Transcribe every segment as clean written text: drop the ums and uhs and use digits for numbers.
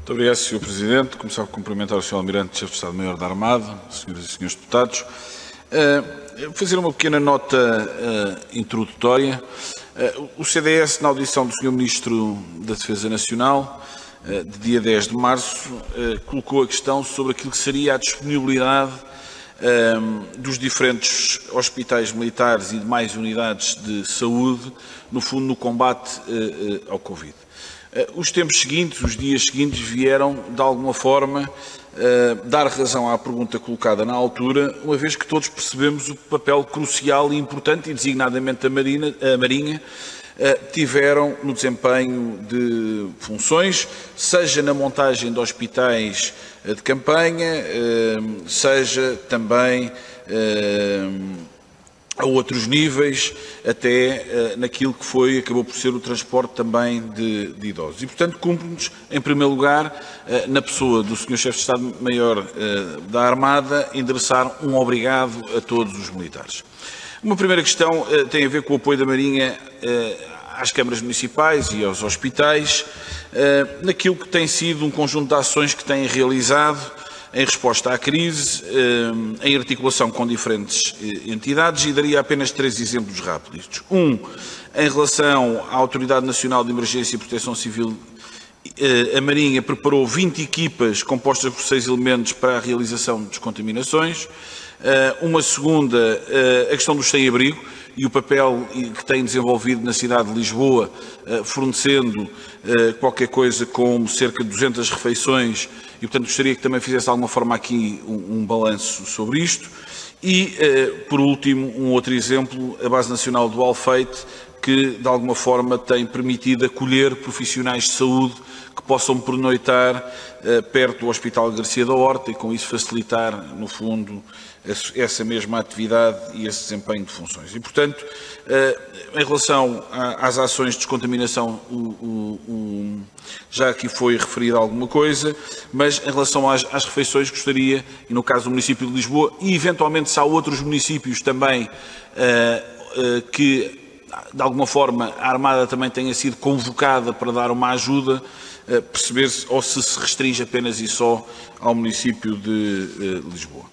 Muito obrigado, Sr. Presidente. Começava a cumprimentar o Sr. Almirante, Chefe de Estado-Maior da Armada, Senhoras e Senhores Deputados. Fazer uma pequena nota introdutória. O CDS, na audição do Sr. Ministro da Defesa Nacional, de dia 10 de março, colocou a questão sobre aquilo que seria a disponibilidade dos diferentes hospitais militares e demais unidades de saúde, no fundo, no combate ao Covid. Os tempos seguintes, os dias seguintes, vieram, de alguma forma, dar razão à pergunta colocada na altura, uma vez que todos percebemos o papel crucial e importante, e designadamente a Marinha, tiveram no desempenho de funções, seja na montagem de hospitais de campanha, seja também a outros níveis, até naquilo que acabou por ser o transporte também de idosos. E, portanto, cumpre-nos, em primeiro lugar, na pessoa do Sr. Chefe de Estado-Maior da Armada, endereçar um obrigado a todos os militares. Uma primeira questão tem a ver com o apoio da Marinha às câmaras municipais e aos hospitais, naquilo que tem sido um conjunto de ações que têm realizado em resposta à crise, em articulação com diferentes entidades, e daria apenas 3 exemplos rápidos. Em relação à Autoridade Nacional de Emergência e Proteção Civil, a Marinha preparou 20 equipas compostas por 6 elementos para a realização de descontaminações. Uma segunda, a questão dos sem-abrigo e o papel que tem desenvolvido na cidade de Lisboa, fornecendo qualquer coisa como cerca de 200 refeições, e portanto gostaria que também fizesse de alguma forma aqui um balanço sobre isto. E, por último, um outro exemplo, a Base Nacional do Alfeite, que de alguma forma tem permitido acolher profissionais de saúde que possam pernoitar perto do Hospital Garcia da Horta e com isso facilitar, no fundo, essa mesma atividade e esse desempenho de funções. E, portanto, em relação às ações de descontaminação, já aqui foi referida alguma coisa, mas em relação às refeições gostaria, e no caso do município de Lisboa, e eventualmente se há outros municípios também que, de alguma forma, a Armada também tenha sido convocada para dar uma ajuda, perceber ou se restringe apenas e só ao município de Lisboa.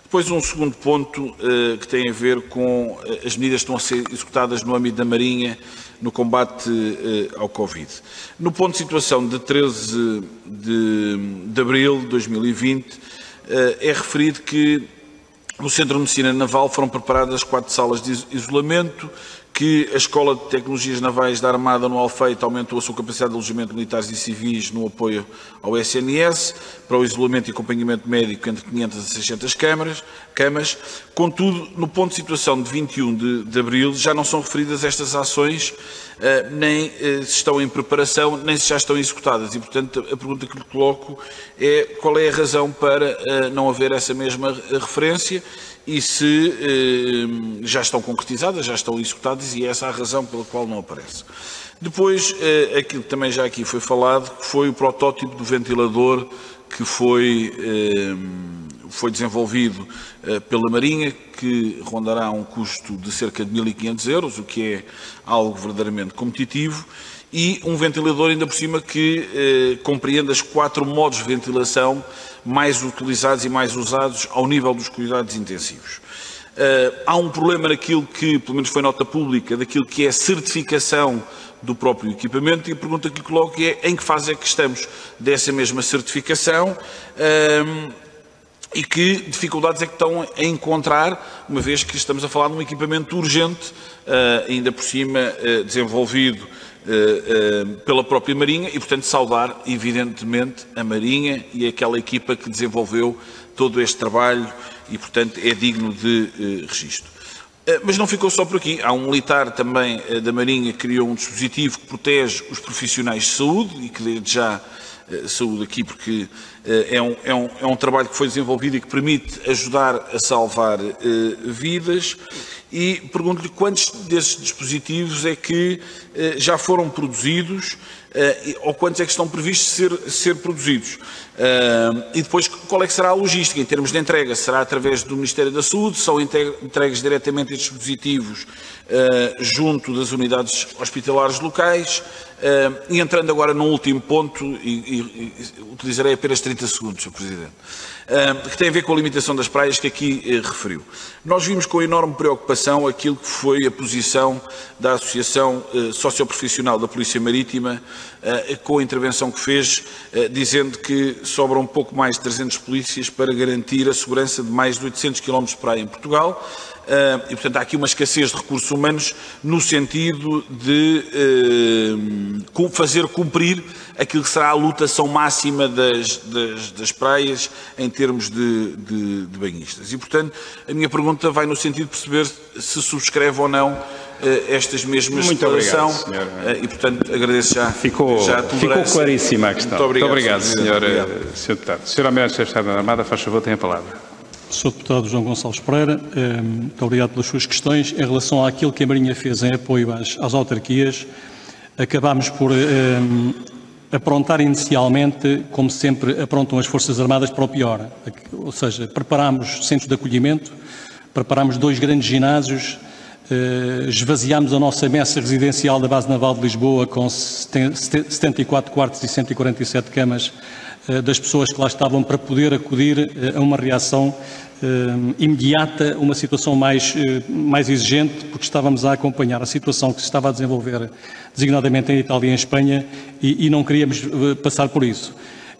Depois um segundo ponto que tem a ver com as medidas que estão a ser executadas no âmbito da Marinha no combate ao Covid. No ponto de situação de 13 de abril de 2020, é referido que no Centro de Medicina Naval foram preparadas 4 salas de isolamento, que a Escola de Tecnologias Navais da Armada no Alfeite aumentou a sua capacidade de alojamento de militares e civis no apoio ao SNS, para o isolamento e acompanhamento médico entre 500 a 600 camas. Contudo, no ponto de situação de 21 de abril, já não são referidas estas ações, nem se estão em preparação, nem se já estão executadas. E, portanto, a pergunta que lhe coloco é qual é a razão para não haver essa mesma referência e se já estão concretizadas, já estão executadas, e essa é a razão pela qual não aparece. Depois, aquilo que também já aqui foi falado, que foi o protótipo do ventilador que foi desenvolvido pela Marinha, que rondará um custo de cerca de 1.500 euros, o que é algo verdadeiramente competitivo, e um ventilador ainda por cima que compreende as 4 modos de ventilação mais utilizados e mais usados ao nível dos cuidados intensivos. Há um problema naquilo que, pelo menos foi nota pública, daquilo que é a certificação do próprio equipamento, e a pergunta que lhe coloco é em que fase é que estamos dessa mesma certificação e que dificuldades é que estão a encontrar, uma vez que estamos a falar de um equipamento urgente, ainda por cima desenvolvido pela própria Marinha, e portanto saudar evidentemente a Marinha e aquela equipa que desenvolveu todo este trabalho e portanto é digno de registro. Mas não ficou só por aqui. Há um militar também da Marinha que criou um dispositivo que protege os profissionais de saúde e que desde já saúde aqui porque é um trabalho que foi desenvolvido e que permite ajudar a salvar vidas. E pergunto-lhe quantos desses dispositivos é que já foram produzidos ou quantos é que estão previstos ser produzidos? E depois, qual é que será a logística em termos de entrega? Será através do Ministério da Saúde? São entregues diretamente estes dispositivos junto das unidades hospitalares locais? E entrando agora num último ponto, e utilizarei apenas 30 segundos, Sr. Presidente, que tem a ver com a limitação das praias que aqui referiu. Nós vimos com enorme preocupação aquilo que foi a posição da Associação Socioprofissional da Polícia Marítima, com a intervenção que fez, dizendo que sobra um pouco mais de 300 polícias para garantir a segurança de mais de 800 km de praia em Portugal. E, portanto, há aqui uma escassez de recursos humanos no sentido de fazer cumprir aquilo que será a lotação máxima das praias em termos de banhistas. E, portanto, a minha pergunta vai no sentido de perceber se subscreve ou não estas mesmas declaração. E, portanto, agradeço já ficou claríssima a questão. Muito obrigado, Sr. Deputado. Sr. Almirante-Chefe de Estado da Armada, faz favor, tem a palavra. Sr. Deputado João Gonçalves Pereira, muito obrigado pelas suas questões. Em relação àquilo que a Marinha fez em apoio às autarquias, acabámos por aprontar inicialmente, como sempre aprontam as Forças Armadas, para o pior. Ou seja, preparámos centros de acolhimento, preparámos 2 grandes ginásios, esvaziámos a nossa messa residencial da Base Naval de Lisboa com 74 quartos e 147 camas das pessoas que lá estavam para poder acudir a uma reação imediata, uma situação mais exigente, porque estávamos a acompanhar a situação que se estava a desenvolver designadamente em Itália e em Espanha e não queríamos passar por isso.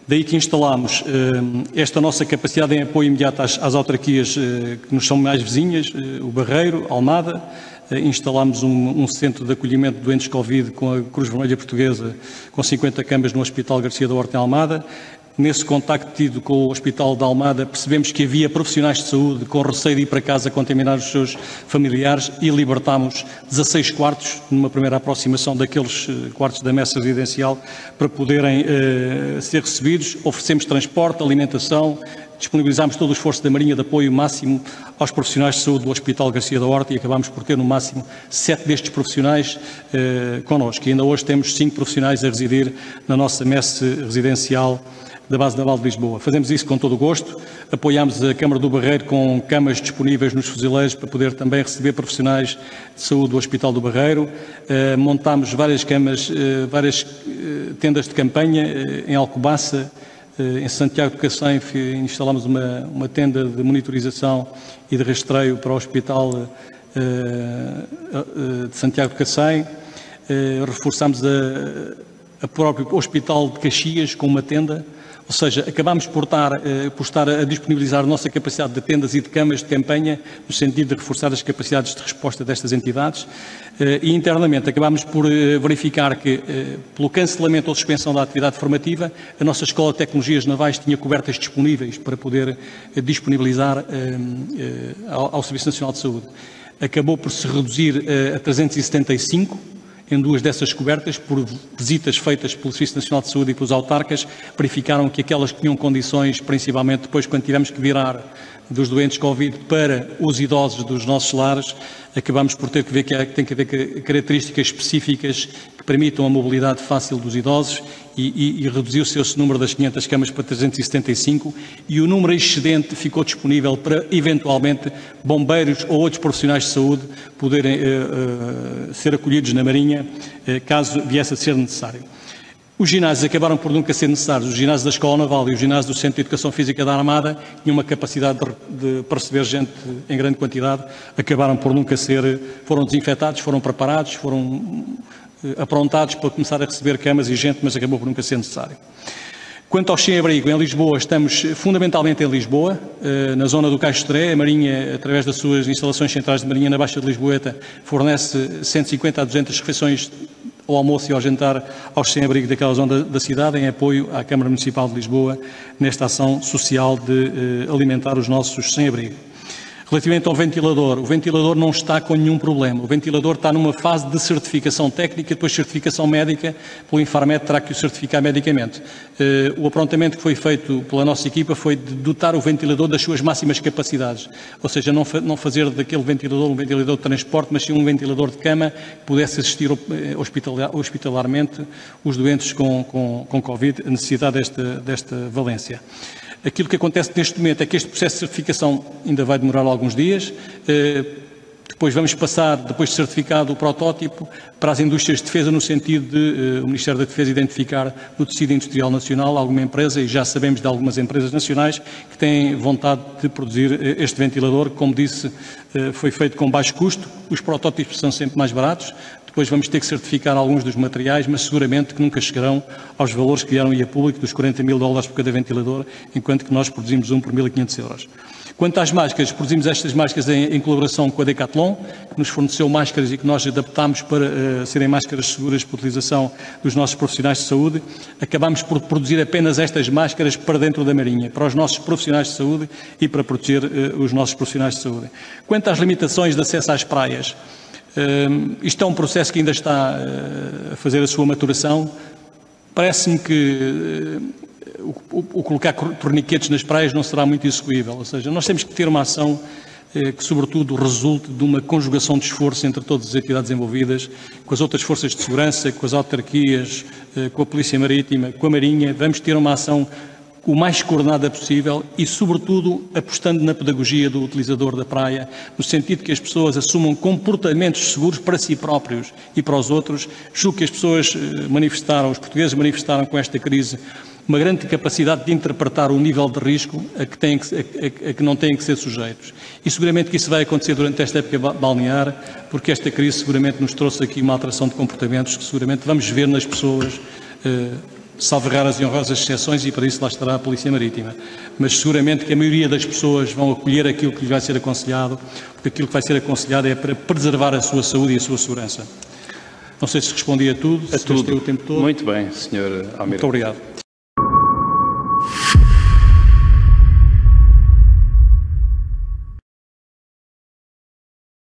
Daí que instalámos esta nossa capacidade em apoio imediato às autarquias que nos são mais vizinhas, o Barreiro, Almada. Instalámos um centro de acolhimento de doentes Covid com a Cruz Vermelha Portuguesa, com 50 camas no Hospital Garcia da Horta em Almada. Nesse contacto tido com o Hospital de Almada, percebemos que havia profissionais de saúde com receio de ir para casa contaminar os seus familiares e libertámos 16 quartos, numa primeira aproximação daqueles quartos da messa residencial, para poderem ser recebidos. Oferecemos transporte, alimentação, disponibilizámos todo o esforço da Marinha de apoio máximo aos profissionais de saúde do Hospital Garcia da Horta e acabámos por ter no máximo 7 destes profissionais connosco. E ainda hoje temos 5 profissionais a residir na nossa messe residencial da Base Naval de Lisboa. Fazemos isso com todo o gosto, apoiámos a Câmara do Barreiro com camas disponíveis nos fuzileiros para poder também receber profissionais de saúde do Hospital do Barreiro, montámos várias camas, várias tendas de campanha em Alcobaça, em Santiago de Cacém instalámos uma tenda de monitorização e de rastreio para o Hospital de Santiago de Cacém, reforçámos a próprio Hospital de Caxias com uma tenda. Ou seja, acabámos por estar a disponibilizar a nossa capacidade de tendas e de camas de campanha, no sentido de reforçar as capacidades de resposta destas entidades. E internamente acabámos por verificar que, pelo cancelamento ou suspensão da atividade formativa, a nossa Escola de Tecnologias Navais tinha cobertas disponíveis para poder disponibilizar ao Serviço Nacional de Saúde. Acabou por se reduzir a 375, em 2 dessas cobertas, por visitas feitas pelo Serviço Nacional de Saúde e pelos autarcas, verificaram que aquelas que tinham condições, principalmente depois quando tivemos que virar dos doentes Covid para os idosos dos nossos lares, acabamos por ter que ver que tem que haver características específicas que permitam a mobilidade fácil dos idosos e reduziu-se esse número das 500 camas para 375 e o número excedente ficou disponível para, eventualmente, bombeiros ou outros profissionais de saúde poderem ser acolhidos na Marinha, caso viesse a ser necessário. Os ginásios acabaram por nunca ser necessários. O ginásio da Escola Naval e o ginásio do Centro de Educação Física da Armada tinham uma capacidade de receber gente em grande quantidade, acabaram por nunca foram desinfetados, foram preparados, foram aprontados para começar a receber camas e gente, mas acabou por nunca ser necessário. Quanto ao sem-abrigo, em Lisboa, estamos fundamentalmente em Lisboa, na zona do Caixo de Tré. A Marinha, através das suas instalações centrais de Marinha na Baixa de Lisboeta, fornece 150 a 200 refeições ao almoço e ao jantar aos sem-abrigo daquela zona da cidade, em apoio à Câmara Municipal de Lisboa, nesta ação social de alimentar os nossos sem-abrigo. Relativamente ao ventilador, o ventilador não está com nenhum problema. O ventilador está numa fase de certificação técnica, depois certificação médica, pelo Infarmed terá que o certificar medicamente. O aprontamento que foi feito pela nossa equipa foi de dotar o ventilador das suas máximas capacidades, ou seja, não fazer daquele ventilador um ventilador de transporte, mas sim um ventilador de cama que pudesse assistir hospitalarmente os doentes com Covid, a necessidade desta valência. Aquilo que acontece neste momento é que este processo de certificação ainda vai demorar alguns dias. Depois vamos passar, depois de certificado o protótipo, para as indústrias de defesa, no sentido de o Ministério da Defesa identificar no tecido industrial nacional alguma empresa, e já sabemos de algumas empresas nacionais que têm vontade de produzir este ventilador. Como disse, foi feito com baixo custo, os protótipos são sempre mais baratos. Depois vamos ter que certificar alguns dos materiais, mas seguramente que nunca chegarão aos valores que vieram aí a público dos 40 mil dólares por cada ventilador, enquanto que nós produzimos um por 1.500 euros. Quanto às máscaras, produzimos estas máscaras em colaboração com a Decathlon, que nos forneceu máscaras e que nós adaptámos para serem máscaras seguras para a utilização dos nossos profissionais de saúde. Acabámos por produzir apenas estas máscaras para dentro da Marinha, para os nossos profissionais de saúde e para proteger os nossos profissionais de saúde. Quanto às limitações de acesso às praias, isto é um processo que ainda está a fazer a sua maturação. Parece-me que o colocar torniquetes nas praias não será muito execuível, ou seja, nós temos que ter uma ação que sobretudo resulte de uma conjugação de esforço entre todas as entidades envolvidas, com as outras forças de segurança, com as autarquias, com a Polícia Marítima, com a Marinha. Vamos ter uma ação o mais coordenada possível e, sobretudo, apostando na pedagogia do utilizador da praia, no sentido que as pessoas assumam comportamentos seguros para si próprios e para os outros. Julgo que as pessoas os portugueses manifestaram com esta crise uma grande capacidade de interpretar o nível de risco a que não têm que ser sujeitos. E seguramente que isso vai acontecer durante esta época balnear, porque esta crise seguramente nos trouxe aqui uma alteração de comportamentos que seguramente vamos ver nas pessoas, salvo raras e honrosas exceções, e para isso lá estará a Polícia Marítima. Mas seguramente que a maioria das pessoas vão acolher aquilo que lhes vai ser aconselhado, porque aquilo que vai ser aconselhado é para preservar a sua saúde e a sua segurança. Não sei se respondi a tudo. A tudo. O tempo todo. Muito bem, Sr. Almirante. Muito obrigado.